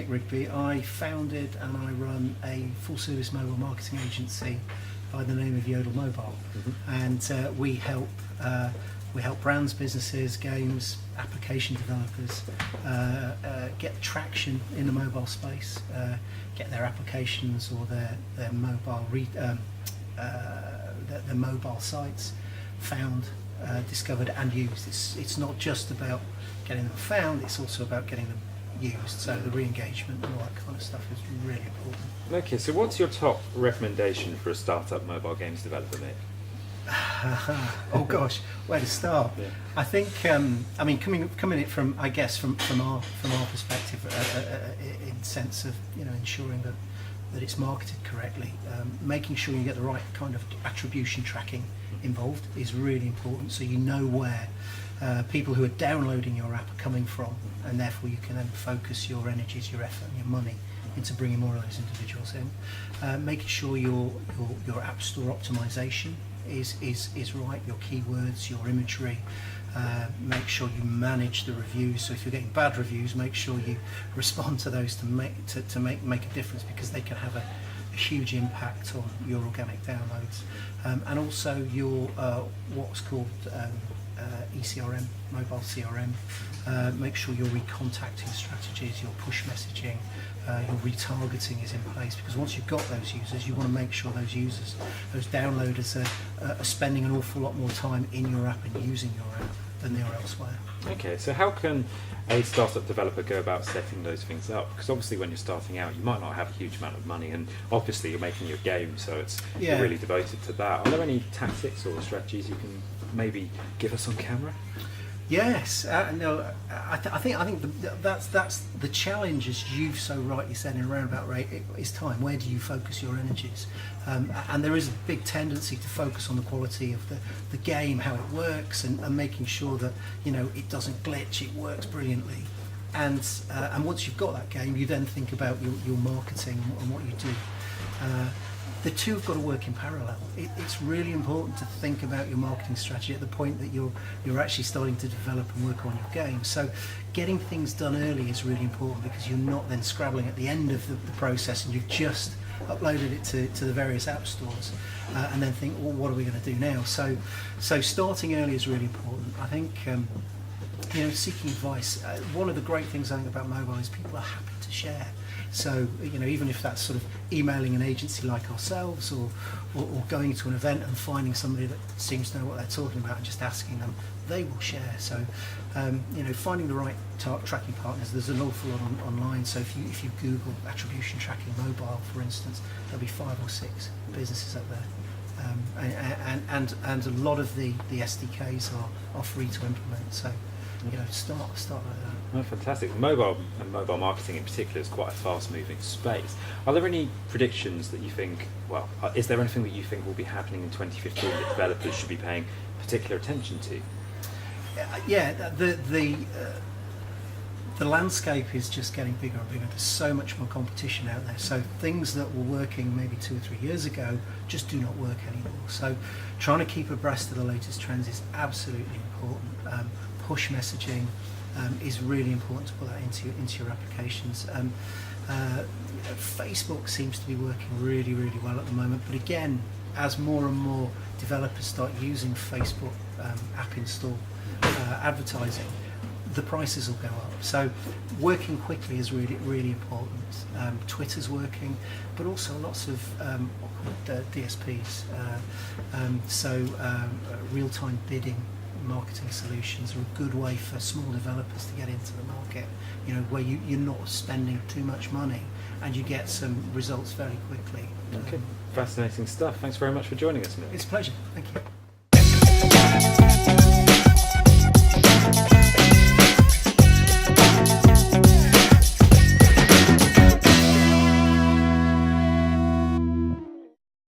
Mick Rigby. I founded and I run a full-service mobile marketing agency by the name of Yodel Mobile, and we help brands, businesses, games, application developers get traction in the mobile space, get their applications or their mobile sites found, discovered and used. It's not just about getting them found, it's also about getting them used, so the re-engagement and all that kind of stuff is really important. Okay, so what's your top recommendation for a startup mobile games developer, Mick? Oh gosh, where to start? Yeah. I think, I mean, coming it from, I guess, from our perspective, in sense of, you know, ensuring that it's marketed correctly, making sure you get the right kind of attribution tracking involved is really important, so you know where people who are downloading your app are coming from, and therefore you can then focus your energies, your effort and your money into bringing more of those individuals in. Making sure your app store optimization is right, your keywords, your imagery. Make sure you manage the reviews, so if you're getting bad reviews, make sure you respond to those to make a difference, because they can have a huge impact on your organic downloads. And also your what's called ECRM, mobile CRM. Make sure your recontacting strategies, your push messaging, your retargeting is in place, because once you've got those users, you want to make sure those users, those downloaders are spending an awful lot more time in your app and using your app than they are elsewhere. Okay, so how can a startup developer go about setting those things up? Because obviously when you're starting out, you might not have a huge amount of money, and obviously you're making your game, so you're really devoted to that. Are there any tactics or strategies you can maybe give us on camera? Yes, no, I think that's the challenge, as you've so rightly said in a roundabout way, is time. Where do you focus your energies? And there is a big tendency to focus on the quality of the game, how it works, and making sure that, you know, it doesn't glitch, it works brilliantly. And once you've got that game, you then think about your marketing and what you do. The two have got to work in parallel. It's really important to think about your marketing strategy at the point that you're actually starting to develop and work on your game. So getting things done early is really important, because you're not then scrabbling at the end of the process and you've just uploaded it to the various app stores and then think, well, what are we going to do now? So starting early is really important. I think you know, seeking advice. One of the great things I think about mobile is people are happy to share. So, you know, even if that's sort of emailing an agency like ourselves, or going to an event and finding somebody that seems to know what they're talking about and just asking them, they will share. So, you know, finding the right tracking partners, there's an awful lot online. So if you Google attribution tracking mobile, for instance, there'll be 5 or 6 businesses up there. And a lot of the SDKs are free to implement. So, you know, start like that. Oh, fantastic. Mobile and mobile marketing in particular is quite a fast-moving space. Are there any predictions that you think, well, is there anything that you think will be happening in 2015 that developers should be paying particular attention to? Yeah, the landscape is just getting bigger and bigger. There's so much more competition out there. So things that were working maybe 2 or 3 years ago just do not work anymore. So trying to keep abreast of the latest trends is absolutely important. Push messaging is really important to put that into your applications. Facebook seems to be working really, really well at the moment, but again, as more and more developers start using Facebook app install advertising, the prices will go up. So working quickly is really, really important. Twitter's working, but also lots of DSPs. Real-time bidding marketing solutions are a good way for small developers to get into the market, you know, where you're not spending too much money and you get some results very quickly. Okay, fascinating stuff. Thanks very much for joining us, Mick. It's a pleasure. Thank you.